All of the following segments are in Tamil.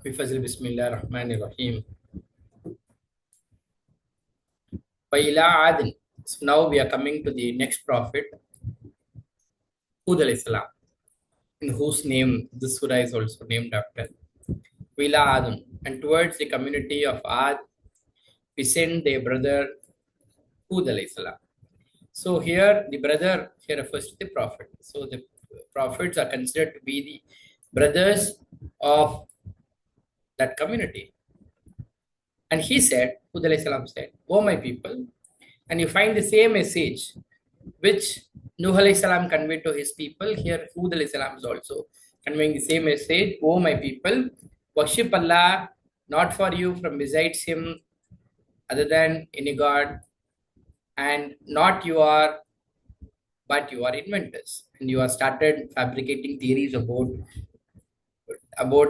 بفضل بسم الله الرحمن الرحيم. وإلى عاد. So now we are coming to the next prophet, Hud alayhi salam, in whose name this surah is also named after. وإلى عاد. And towards the community of Ad, we send their brother Hud alayhi salam. So here the brother here refers to the prophet. So the prophets are considered to be the brothers of that community. And he said, Hud alayhi salam said, "O my people," and you find the same message which Nuh alayhi salam conveyed to his people. Here Hud alayhi salam is also conveying the same message. "O my people, worship Allah, not for you from besides him other than any god, and not you are, but you are inventors. And you have started fabricating theories about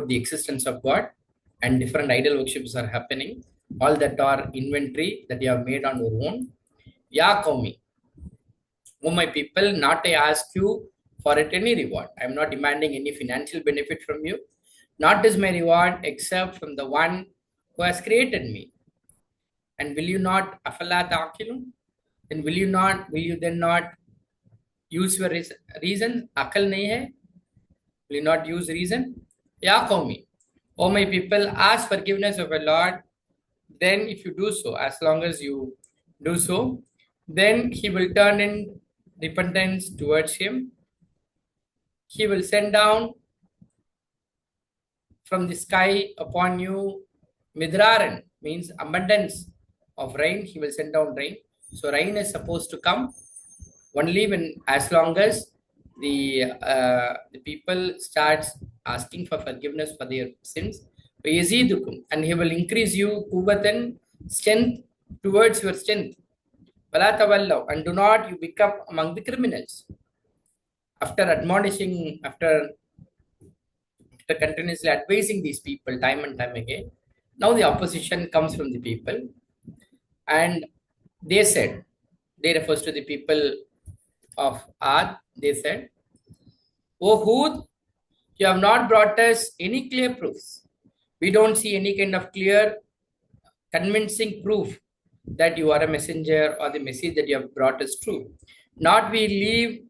the existence of God, and different idol worships are happening. All that are inventory that you have made on your own. Ya Qaumi, O my people, not I ask you for it any reward. I am not demanding any financial benefit from you. Not is my reward except from the one who has created me. And will you not afala ta'qilun? Then will you then not use your reason? Akal nahi hai? Will you not use reason? Ya Qaumi, O my people, ask forgiveness of your Lord. Then if you do so, as long as you do so, then he will turn in repentance towards him. He will send down from the sky upon you midraran, means abundance of rain. He will send down rain. So rain is supposed to come only when, as long as the people starts asking for forgiveness for their sins. And he will increase you quwwatan, strength towards your strength. And do not you become among the criminals. After admonishing, after continuously advising these people time and time again, now the opposition comes from the people, and they said, they refers to the people of Ad, they said, "O Hud, you have not brought us any clear proofs. We don't see any kind of clear, convincing proof that you are a messenger or the message that you have brought is true. Not we leave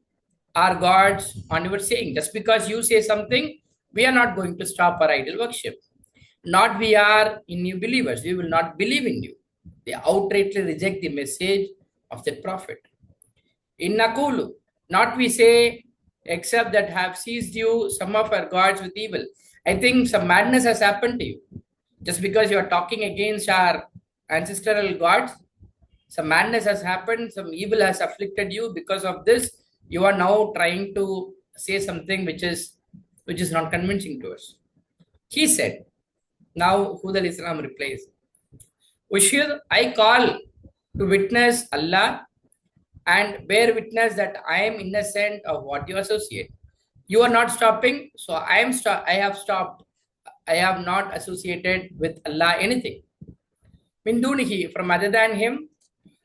our gods on your saying. Just because you say something, we are not going to stop our idol worship. Not we are in you believers. We will not believe in you." They outrightly reject the message of the prophet. In Nakulu, not we say, except that have seized you some of our gods with evil. I think some madness has happened to you. Just because you are talking against our ancestral gods, some madness has happened, some evil has afflicted you. Because of this, you are now trying to say something which is not convincing to us. He said, now Hud alayhi salam replies, "Ushir, I call to witness Allah and bear witness that I am innocent of what you associate. You are not stopping, so I have stopped. I have not associated with Allah anything. Min dunihi, from other than him.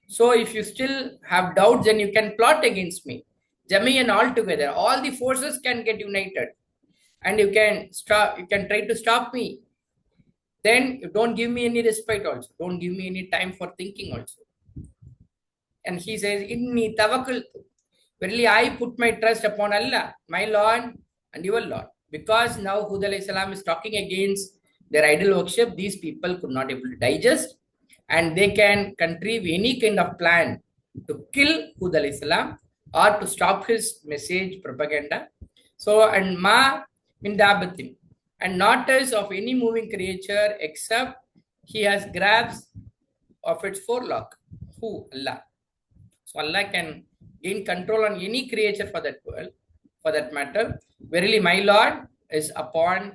So if you still have doubts, then you can plot against me. Jami'an all together. All the forces can get united. And you can try to stop me. Then you don't give me any respite also. Don't give me any time for thinking also." And he says, "Inni tawakkaltu." Verily, I put my trust upon Allah, my Lord and your Lord. Because now Hud alayhi salam is talking against their idol worship, these people could not able to digest, and they can contrive any kind of plan to kill Hud alayhi salam or to stop his message propaganda. So, and ma min dabatin, and not as of any moving creature except he has grabs of its forelock. Who? Allah. So Allah can gain control on any creature for that world, for that matter. Verily, my Lord is upon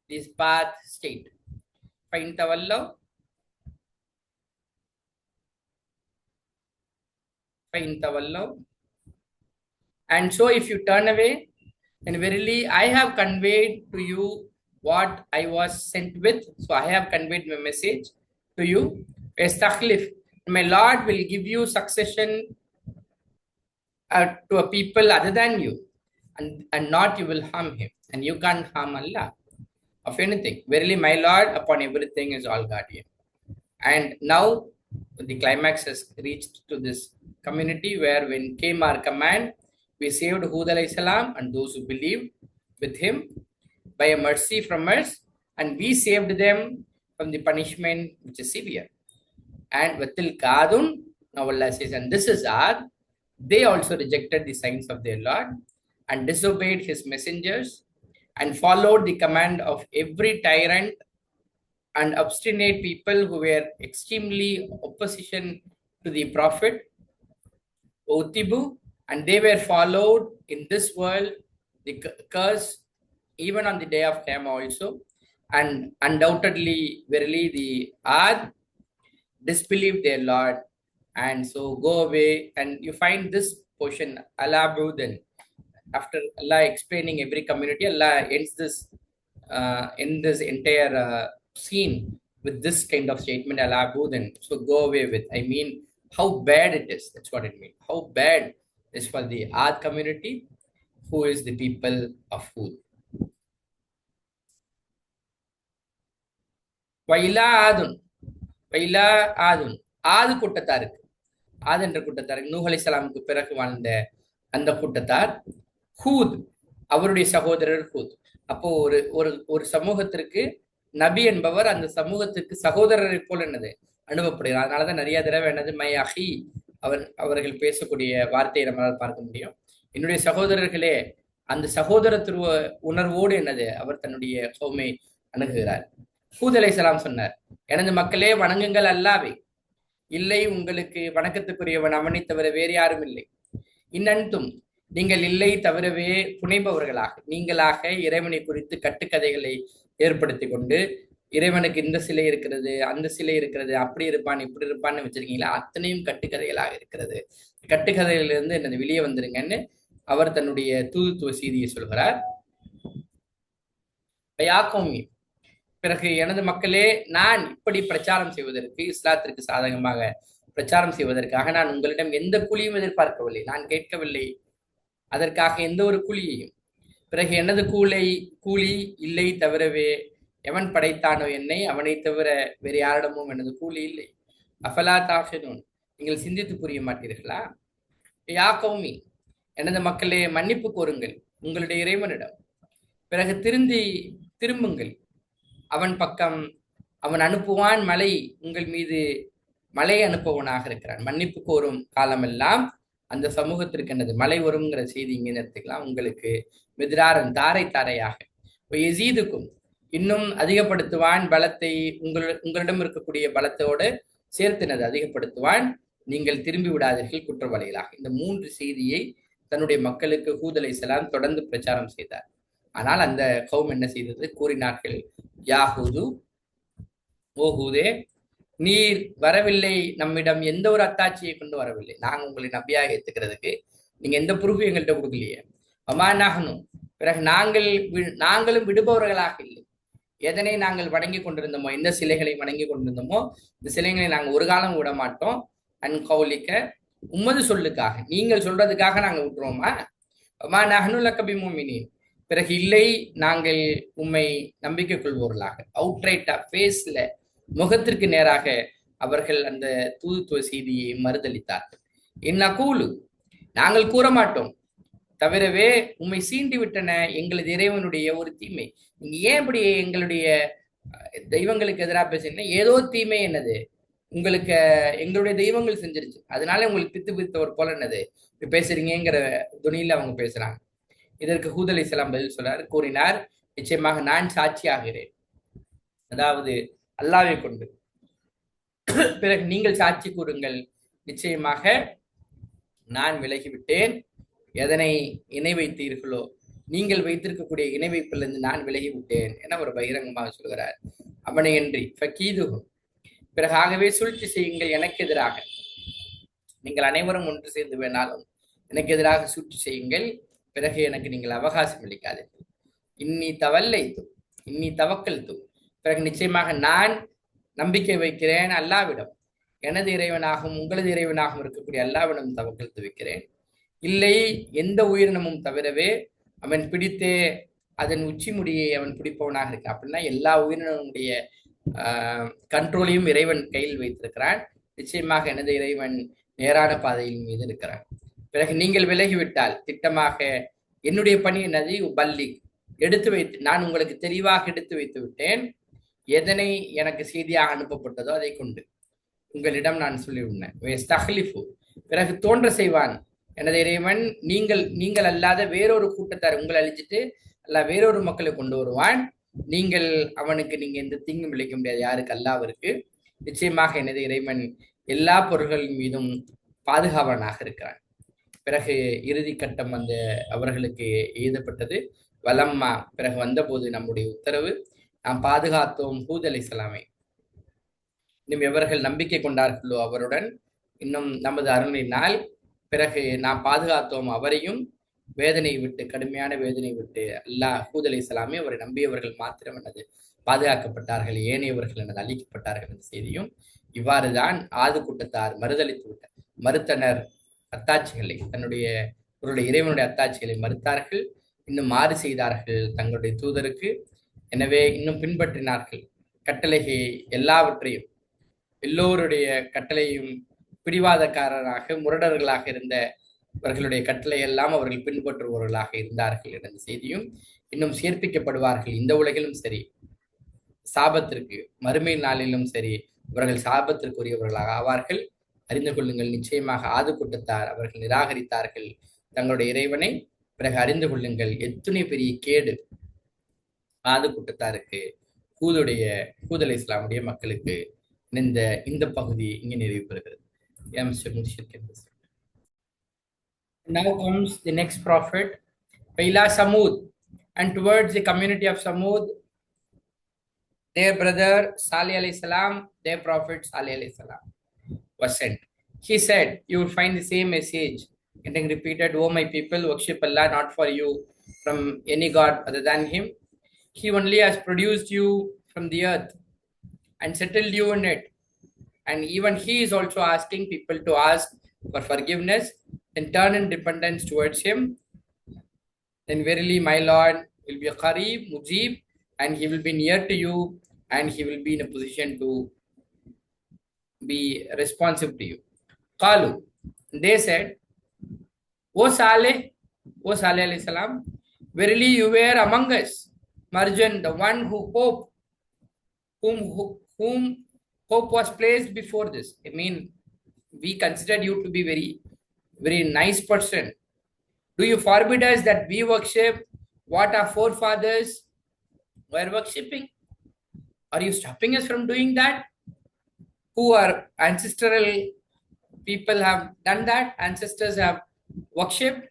this path state. Fine tawallo. Fine tawallo. And so if you turn away, then verily I have conveyed to you what I was sent with. So I have conveyed my message to you. Estakhlif. My Lord will give you succession to a people other than you, and not you will harm him, and you can't harm Allah. of anything. Verily, my Lord upon everything is all guardian. And now the climax has reached to this community where when came our command, we saved Hud alayhi salam and those who believed with him by a mercy from us, and we saved them from the punishment which is severe. And Vatil Kadun, now Allah says, and this is Ad, they also rejected the signs of their Lord and disobeyed his messengers and followed the command of every tyrant and obstinate people who were extremely opposition to the Prophet, Otibu, and they were followed in this world, the curse, even on the day of Qiyamah also, and undoubtedly, verily, the Ad disbelieved their Lord, and so go away. And you find this portion, Allah Budan. After Allah explaining every community, Allah ends this in this entire scene with this kind of statement, Allah Budan. So go away with. I mean, how bad it is. That's what it means. How bad is for the Ad community, who is the people of Hud. Waila Adun. Waila Adun. ஆது கூட்டத்தாருக்கு, ஆது என்ற கூட்டத்தாருக்கு நூஹ் அலைஹிஸ்ஸலாமுக்கு பிறகு வாழ்ந்த அந்த கூட்டத்தார், ஹூத் அவருடைய சகோதரர் ஹூத். அப்போ ஒரு ஒரு ஒரு சமூகத்திற்கு நபி என்பவர் அந்த சமூகத்திற்கு சகோதரரை போல் என்னது அனுபவப்படுகிறார். அதனாலதான் நிறைய தடவை என்னது மை அஹி அவர்கள் பேசக்கூடிய வார்த்தையை நம்மளால் பார்க்க முடியும். என்னுடைய சகோதரர்களே, அந்த சகோதரத்துவ உணர்வோடு என்னது அவர் தன்னுடைய கௌமை அணுகுகிறார். ஹூத் அலைஹிஸ்ஸலாம் சொன்னார், எனது மக்களே வணங்குங்கள் அல்லாவை, இல்லை உங்களுக்கு வணக்கத்துக்குரியவன் அவனை தவிர வேறு யாரும் இல்லை. இன்னன்தும் நீங்கள் இல்லை தவிரவே புனைபவர்களாக நீங்களாக இறைவனை குறித்து கட்டுக்கதைகளை ஏற்படுத்தி கொண்டு, இறைவனுக்கு இந்த சிலை இருக்கிறது, அந்த சிலை இருக்கிறது, அப்படி இருப்பான் இப்படி இருப்பான்னு வச்சிருக்கீங்களா, அத்தனையும் கட்டுக்கதைகளாக இருக்கிறது. கட்டுக்கதைகளிலிருந்து என்னது வெளியே வந்துருங்கன்னு அவர் தன்னுடைய தூதுத்துவ செய்தியை சொல்கிறார். யாக்கோமி, பிறகு எனது மக்களே, நான் இப்படி பிரச்சாரம் செய்வதற்கு, இஸ்லாத்திற்கு சாதகமாக பிரச்சாரம் செய்வதற்காக நான் உங்களிடம் எந்த கூலியும் எதிர்பார்க்கவில்லை, நான் கேட்கவில்லை அதற்காக எந்த ஒரு கூலியையும். பிறகு எனது கூலி இல்லை தவிரவே எவன் படைத்தானோ என்னை, அவனை தவிர வேறு யாரிடமும் எனது கூலி இல்லை. அஃபலா தாஃபினூன், நீங்கள் சிந்தித்து புரிய மாட்டீர்களா? யா கௌமி, எனது மக்களே மன்னிப்பு கோருங்கள் உங்களுடைய இறைவனிடம், பிறகு திரும்புங்கள் அவன் பக்கம். அவன் அனுப்புவான் மலை, உங்கள் மீது மலை அனுப்புவனாக இருக்கிறான். மன்னிப்பு கோரும் காலமெல்லாம் அந்த சமூகத்திற்கு என்னது மலை வருங்கிற செய்தி இங்கே எடுத்துக்கலாம். உங்களுக்கு மிதிராரன் தாரை தாரையாக எசீதுக்கும் இன்னும் அதிகப்படுத்துவான் பலத்தை, உங்களிடம் இருக்கக்கூடிய பலத்தோடு சேர்த்தினது அதிகப்படுத்துவான், நீங்கள் திரும்பி விடாதீர்கள் குற்றவாளிகளாக. இந்த 3 செய்தியை தன்னுடைய மக்களுக்கு ஹூத் அலைஹிஸ்ஸலாம் தொடர்ந்து பிரச்சாரம் செய்தார். ஆனால் அந்த கௌம் என்ன செய்தது? கூறினார்கள், யாஹூது, ஓ ஹூதே, நீர் வரவில்லை, நம்மிடம் எந்த ஒரு அத்தாட்சியை கொண்டு வரவில்லை, நாங்கள் உங்களை நபியாக ஏத்துக்கிறதுக்கு நீங்க எந்த ப்ரூஃபும் எங்கள்கிட்ட கொடுக்கலையே. அமானாகனும், பிறகு நாங்களும் விடுபவர்களாக இல்லை. எதனை நாங்கள் வணங்கி கொண்டிருந்தோமோ, எந்த சிலைகளை வணங்கி கொண்டிருந்தோமோ, இந்த சிலைகளை நாங்கள் ஒரு காலம் விட மாட்டோம். அன்கௌலிக்க, உம்மது சொல்லுக்காக, நீங்கள் சொல்றதுக்காக நாங்கள் விட்டுருவோமா? அமானாகனு லக்கபி முஃமினீன், பிறகு இல்லை, நாங்கள் உம்மை நம்பிக்கை கொள்வோர்களாக. அவுட்ரைட்டா, ஃபேஸ்ல, முகத்திற்கு நேராக அவர்கள் அந்த தூதுத்துவ செய்தியை மறுதளித்தார்கள். இந்நகூலு, நாங்கள் கூற மாட்டோம் தவிரவே உம்மை சீண்டி விட்டன எங்களது இறைவனுடைய ஒரு தீமை. நீங்க ஏன் இப்படி எங்களுடைய தெய்வங்களுக்கு எதிராக பேசுறீங்கன்னா, ஏதோ தீமை என்னது உங்களுக்கு எங்களுடைய தெய்வங்கள் செஞ்சிருச்சு, அதனால உங்களுக்கு பித்தவர் போல என்னது பேசுறீங்கிற துணியில அவங்க பேசுறாங்க. இதற்கு ஹூத் அலைஹிஸ்ஸலாம் பதில் சொல்றார், கூறினார், நிச்சயமாக நான் சாட்சி ஆகிறேன், அதாவது அல்லாஹ்வை கொண்டு. பிறகு நீங்கள் சாட்சி கூறுங்கள், நிச்சயமாக நான் விலகிவிட்டேன். எதனை இணை வைத்தீர்களோ, நீங்கள் வைத்திருக்கக்கூடிய இணை வைப்பிலிருந்து நான் விலகிவிட்டேன் என ஒரு பகிரங்கமாக சொல்கிறார். அவனையன்றி ஃபகீதுஹும், பிறகு ஆகவே சூழ்ச்சி செய்யுங்கள் எனக்கு எதிராக, நீங்கள் அனைவரும் ஒன்று சேர்ந்து வேணாலும் எனக்கு எதிராக சூழ்ச்சி செய்யுங்கள், பிறகு எனக்கு நீங்கள் அவகாசம் அளிக்காதீர்கள். இன்னி தவல்லைத்து, இன்னி தவக்கல்து, பிறகு நிச்சயமாக நான் நம்பிக்கை வைக்கிறேன் அல்லாவிடம், எனது இறைவனாகவும் உங்களது இறைவனாகவும் இருக்கக்கூடிய அல்லாவிடம் தவக்கல்து வைக்கிறேன். இல்லை, எந்த உயிரினமும் தவிரவே அவன் பிடித்தே அதன் உச்சி முடியை அவன் பிடிப்பவனாக இருக்கான். அப்படின்னா எல்லா உயிரினங்களுடைய கண்ட்ரோலையும் இறைவன் கையில் வைத்திருக்கிறான். நிச்சயமாக எனது இறைவன் நேரான பாதையின் மீது இருக்கிறான். பிறகு நீங்கள் விலகிவிட்டால் திட்டமாக என்னுடைய பணி என்னது? பள்ளி எடுத்து வைத்து நான் உங்களுக்கு தெளிவாக எடுத்து வைத்து விட்டேன். எதனை எனக்கு செய்தியாக அனுப்பப்பட்டதோ அதை கொண்டு உங்களிடம் நான் சொல்லிவிட்டேன். பிறகு தோன்ற செய்வான் எனது இறைவன். நீங்கள் அல்லாத வேறொரு கூட்டத்தார் உங்களை அழிச்சிட்டு அல்ல வேறொரு மக்களை கொண்டு வருவான். நீங்க எந்த தீங்கும் விளைக்க முடியாது யாருக்கு? அல்லாவிற்கு. நிச்சயமாக எனது இறைவன் எல்லா பொருள்களின் மீதும் பாதுகாவனாக இருக்கிறான். பிறகு இறுதி கட்டம் அவர்களுக்கு எழுதப்பட்டது. வலம்மா பிறகு வந்தபோது நம்முடைய உத்தரவு நாம் பாதுகாத்தோம் ஹூத் அலைஹிஸ்ஸலாமை. இன்னும் எவர்கள் நம்பிக்கை கொண்டார்களோ அவருடன் இன்னும் நமது அருளினால் பிறகு நாம் பாதுகாத்தோம் அவரையும் வேதனை விட்டு, கடுமையான வேதனை விட்டு. அல்லாஹ் ஹூத் அலைஹிஸ்ஸலாமை அவரை நம்பியவர்கள் மாத்திரம் எனது பாதுகாக்கப்பட்டார்கள், ஏனையவர்கள் எனது அழிக்கப்பட்டார்கள் என்ற செய்தியும் இவ்வாறுதான் ஆது கூட்டத்தார் மறுத்தனர் அத்தாட்சிகளை, அவருடைய இறைவனுடைய அத்தாட்சிகளை மறுத்தார்கள். இன்னும் மாறு செய்தார்கள் தங்களுடைய தூதருக்கு. எனவே இன்னும் பின்பற்றினார்கள் கட்டளையை, எல்லாவற்றையும் எல்லோருடைய கட்டளையும் பிடிவாதக்காரராக முரடர்களாக இருந்த அவர்களுடைய கட்டளை எல்லாம் அவர்கள் பின்பற்றுபவர்களாக இருந்தார்கள் என்ற செய்தியும் இன்னும் சேர்ப்பிக்கப்படுவார்கள். இந்த உலகிலும் சரி, சாபத்திற்கு மறுமை நாளிலும் சரி அவர்கள் சாபத்திற்குரியவர்களாக ஆவார்கள். அறிந்து கொள்ளுங்கள், நிச்சயமாக ஆது கூட்டத்தார் அவர்கள் நிராகரித்தார்கள் தங்களுடைய இறைவனை. பிறகு அறிந்து கொள்ளுங்கள் எத்தனை பெரிய கேடு ஆது கூட்டத்தாருக்கு, ஹூத் அலைஹிஸ்ஸலாமுடைய மக்களுக்கு இந்த பகுதி இங்கே நிறைவு பெறுகிறது. Now comes the next prophet, Ila Samud, and towards the community of Samud, their brother Salih alayhi salam, their prophet Salih alayhi salam was sent. He said, you will find the same message getting repeated, "O my people, worship Allah not for you from any god other than him. He only has produced you from the earth and settled you in it. And even he is also asking people to ask for forgiveness and turn in dependence towards him. Then verily my Lord will be Qareeb, Mujib, and he will be near to you, and he will be in a position to be responsive to you." Qalu, they said, O Saleh alayhi salam, verily you were among us, Marjan, the one whom hope was placed before this. I mean, we considered you to be very, very nice person. Do you forbid us that we worship what our forefathers were worshipping? Are you stopping us from doing that? Who our ancestral people have done that? Ancestors have worshipped.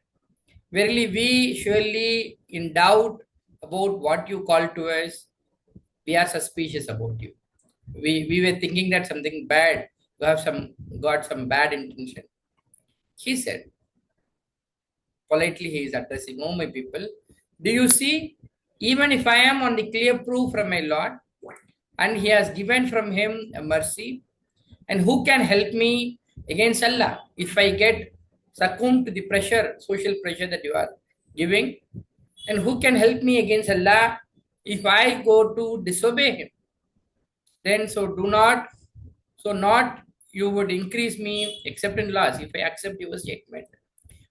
Verily, we surely in doubt about what you call to us. We are suspicious about you. We were thinking that something bad, you have got some bad intention. He said, politely he is addressing, "Oh my people, do you see, even if I am on the clear proof from my Lord, and he has given from him a mercy, and who can help me against Allah if I get succumbed to the pressure, social pressure that you are giving? And who can help me against Allah if I go to disobey him? Then not you would increase me except in loss if I accept your statement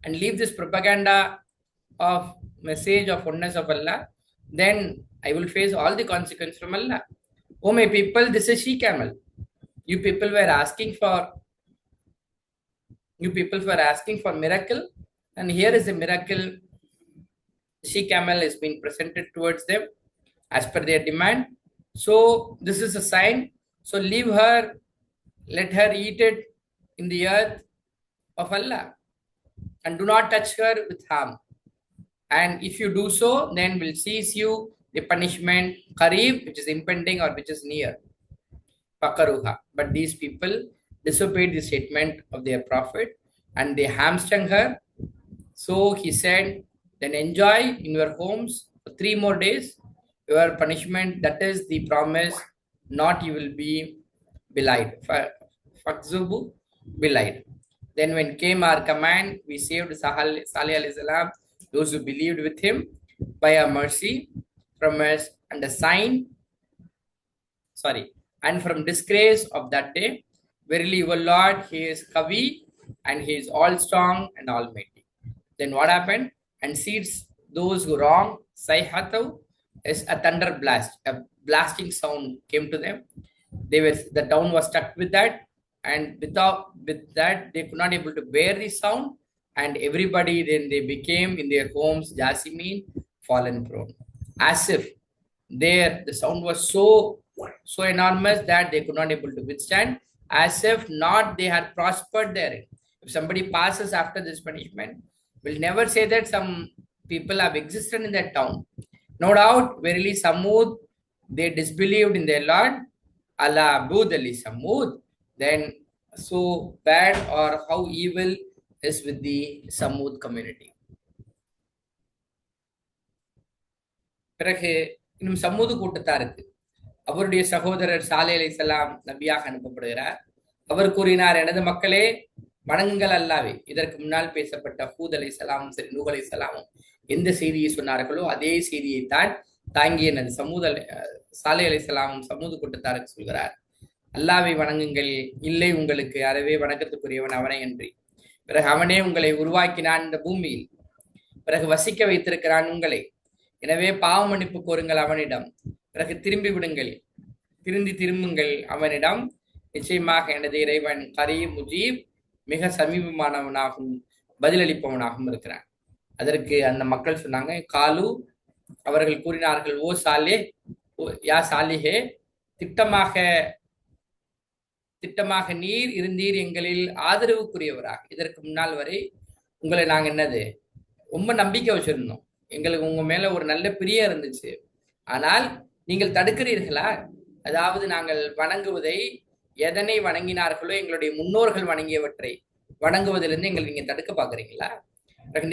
and leave this propaganda of message of oneness of Allah, then I will face all the consequence from Allah. Oh my people, this is she camel. You people were asking for miracle, and here is a miracle. She camel is being presented towards them as per their demand. So this is a sign. So leave her, let her eat it in the earth of Allah, and do not touch her with harm. And if you do so, then we'll seize you the punishment, Qareeb, which is impending or which is near. Fakaruha. But these people disobeyed the statement of their prophet and they hamstrung her. So he said, then enjoy in your homes for 3 more days your punishment, that is the promise, not you will be belied. Fakzubu, belied. Then when came our command, we saved Salih alayhi salam, those who believed with him, by a mercy from us and a sign, and from disgrace of that day. Verily, your Lord, He is Kavi, and He is all strong and almighty. Then what happened? And seeds those who wrong, Sayhatu is a thunder blast, a blasting sound came to them. The town was stuck with that, and with that they could not able to bear the sound, and everybody then they became in their homes Jasmine fallen prone, as if there the sound was so enormous that they could not able to withstand, as if not they had prospered therein. If somebody passes after this punishment, will never say that some people have existed in that town. No doubt, verily Samud, they disbelieved in their Lord. Allah Abud Ali Samud. Then so bad or how evil is with the Samud community. பிறகு இன்னும் சமூது கூட்டத்தாருக்கு அவருடைய சகோதரர் சாலே அலைஹிஸ்ஸலாம் நபியாக அனுப்பப்படுகிறார். அவர் கூறினார், எனது மக்களே வணங்குங்கள் அல்லாவே. இதற்கு முன்னால் பேசப்பட்ட ஹூத் அலைஹிஸ்ஸலாமும் சரி நூஹ் அலைஹிஸ்ஸலாமும் எந்த செய்தியை சொன்னார்களோ அதே செய்தியைத்தான் தாங்கிய எனது சாலே அலைஹிஸ்ஸலாமும் சமூது கூட்டத்தாருக்கு சொல்கிறார், அல்லாவை வணங்குங்கள், இல்லை உங்களுக்கு அறவே வணக்கத்துக்குரியவன் அவனை அன்றி. பிறகு அவனே உங்களை உருவாக்கினான் இந்த பூமியில், பிறகு வசிக்க வைத்திருக்கிறான் உங்களை. எனவே பாவ மன்னிப்பு கோருங்கள் அவனிடம், பிறகு திரும்பி விடுங்கள், திரும்புங்கள் அவனிடம். நிச்சயமாக எனது இறைவன் கரீம் முஜீப், மிக சமீபமானவனாகவும் பதிலளிப்பவனாகவும் இருக்கிறான். அதற்கு அந்த மக்கள் சொன்னாங்க, காலு அவர்கள் கூறினார்கள், ஓ சாலே, யா சாலிஹே, திட்டமாக நீர் இருந்தீர் எங்களில் ஆதரவுக்குரியவராக. இதற்கு முன்னால் வரை உங்களை நாங்க என்னது ரொம்ப நம்பிக்கை வச்சிருந்தோம், எங்களுக்கு உங்க மேல ஒரு நல்ல பிரியம் இருந்துச்சு. ஆனால் நீங்கள் தடுக்கிறீர்களா? அதாவது நாங்கள் வணங்குவதை, எதனை வணங்கினார்களோ எங்களுடைய முன்னோர்கள் வணங்கியவற்றை வணங்குவதிலிருந்து எங்களை நீங்க தடுக்க பாக்குறீங்களா?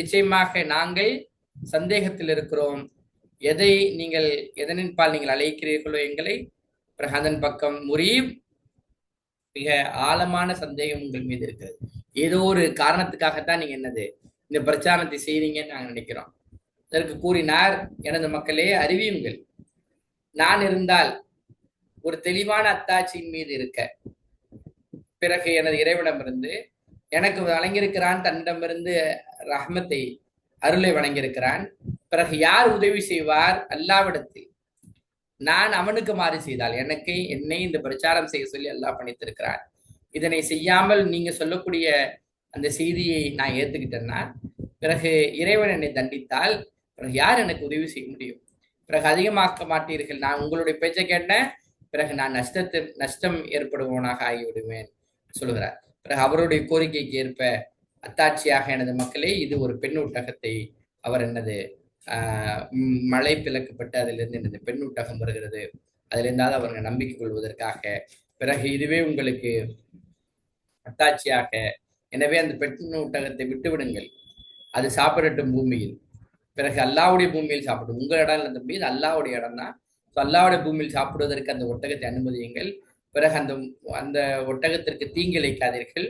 நிச்சயமாக நாங்கள் சந்தேகத்தில் இருக்கிறோம். எதனின் பால் நீங்கள் அழைக்கிறீர்களோ எங்களை, பிறகு அதன் பக்கம் முரீப், மிக ஆழமான சந்தேகம் உங்கள் மீது இருக்கிறது. ஏதோ ஒரு காரணத்துக்காகத்தான் நீங்க என்னது இந்த பிரச்சாரத்தை செய்றீங்கன்னு நாங்க நினைக்கிறோம். அதற்கு கூறினார், எனது மக்களே அறிவியுங்கள், நான் இருந்தால் ஒரு தெளிவான அத்தாட்சியின் மீது இருக்க, பிறகு எனது இறைவனிடமிருந்து எனக்கு வழங்கியிருக்கிறான், தன்னிடமிருந்து ரஹ்மத்தை அருளை வழங்கியிருக்கிறான். பிறகு யார் உதவி செய்வார்? அல்லாவிடத்தில். நான் அவனுக்கு மாறு செய்தால் என்னை இந்த பிரச்சாரம் செய்ய சொல்லி அல்லாஹ் பணித்திருக்கிறான். இதனை செய்யாமல் நீங்க சொல்லக்கூடிய அந்த செய்தியை நான் ஏத்துக்கிட்டேன்னா, பிறகு இறைவன் என்னை தண்டித்தால் பிறகு யார் எனக்கு உதவி செய்ய முடியும்? பிறகு அதிகமாக்க மாட்டீர்கள், நான் உங்களுடைய பேச்சை கேட்டேன், பிறகு நான் நஷ்டம் ஏற்படுபவனாக ஆகிவிடுவேன் சொல்கிறார். பிறகு அவருடைய கோரிக்கைக்கு ஏற்ப அத்தாட்சியாக எனது மக்களே, இது ஒரு பெண் ஊட்டகத்தை அவர் என்னது மழை பிளக்கப்பட்டு அதிலிருந்து எனது பெண் ஊட்டகம் வருகிறது, அதிலிருந்தாவது அவர்கள் நம்பிக்கை கொள்வதற்காக. பிறகு இதுவே உங்களுக்கு அத்தாட்சியாக, எனவே அந்த பெண் ஊட்டகத்தை விட்டு விடுங்கள், அது சாப்பிடட்டும் பூமியில், பிறகு அல்லாவுடைய பூமியில் சாப்பிடும். உங்கள் இடம் இல்லை தம்பி, இது அல்லாவுடைய இடம் தான். ஸோ அல்லாவுடைய பூமியில் சாப்பிடுவதற்கு அந்த ஒட்டகத்தை அனுமதியுங்கள். பிறகு அந்த ஒட்டகத்திற்கு தீங்கு இழைக்காதீர்கள்,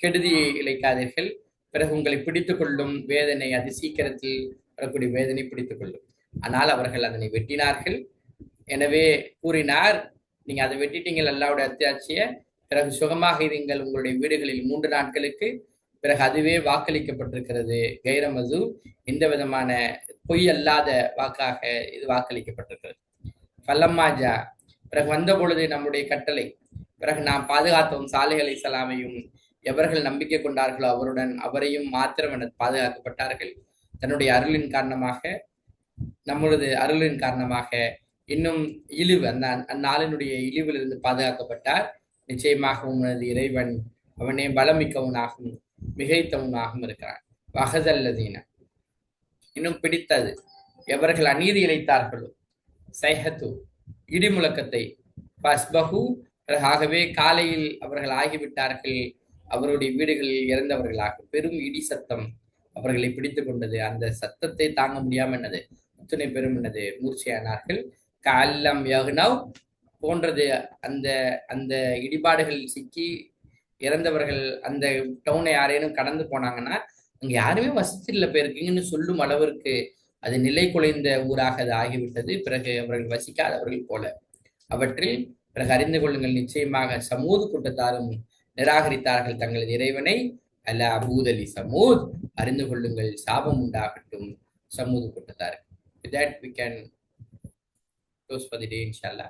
கெடுதியை இழைக்காதீர்கள். பிறகு உங்களை பிடித்து கொள்ளும் வேதனை, அது சீக்கிரத்தில் வரக்கூடிய வேதனை பிடித்துக் கொள்ளும். ஆனால் அவர்கள் அதனை வெட்டினார்கள். எனவே கூறினார், நீங்க அதை வெட்டிட்டீங்கள் அல்லாவுடைய அத்தாட்சியை, பிறகு சுகமாக இருங்கள் உங்களுடைய வீடுகளில் 3 நாட்களுக்கு. பிறகு அதுவே வாக்களிக்கப்பட்டிருக்கிறது, கைரமது, எந்த விதமான பொய் அல்லாத வாக்காக இது வாக்களிக்கப்பட்டிருக்கிறது. ஃபல்லம்மாஜா, பிறகு வந்த பொழுது நம்முடைய கட்டளை, பிறகு நாம் பாதுகாத்தோம் சாலிஹ் அலைஹிஸ்ஸலாமையும் எவர்கள் நம்பிக்கை கொண்டார்களோ அவரையும் மாத்திரம் என பாதுகாக்கப்பட்டார்கள். தன்னுடைய அருளின் காரணமாக, நம்மளது அருளின் காரணமாக இன்னும் இழிவு, அந்நாளினுடைய இழிவிலிருந்து பாதுகாக்கப்பட்டார். நிச்சயமாக உனது இறைவன் அவனே பலமிக்கவனாகவும் மிகைத்தவனாகவும் இருக்கிறான். வஹதல்லதீன, இன்னும் பிடித்தது எவர்கள் அநீதி இழைத்தார்களோ, சைஹத்து, இடிமுழக்கத்தை, பஸ்பஹு, ஆகவே காலையில் அவர்கள் ஆகிவிட்டார்கள், அவருடைய வீடுகளில் இறந்தவர்களாக. பெரும் இடி சத்தம் அவர்களை பிடித்து கொண்டது. அந்த சத்தத்தை தாங்க முடியாம என்னது அத்துணை பெரும் என்னது மூர்ச்சையானார்கள். கல்லம் யகுனவ் போன்றது. அந்த அந்த இடிபாடுகளில் சிக்கி இறந்தவர்கள் அந்த டவுனை யாரேனும் கடந்து போனாங்கன்னா அங்க யாருமே வசதி இல்லை போயிருக்கீங்கன்னு சொல்லும் அளவிற்கு அது நிலை குலைந்த ஊராக அது ஆகிவிட்டது. பிறகு அவர்கள் வசிக்காதவர்கள் போல. அவற்றில் பிறகு அறிந்து கொள்ளுங்கள், நிச்சயமாக சமூது கூட்டத்தாரும் நிராகரித்தார்கள் தங்களது இறைவனை. அல்ல அபூதலி சமூத், அறிந்து கொள்ளுங்கள், சாபம் உண்டாகட்டும் Thamud கூட்டத்தாருக்கு. With that we can close for the day, inshallah.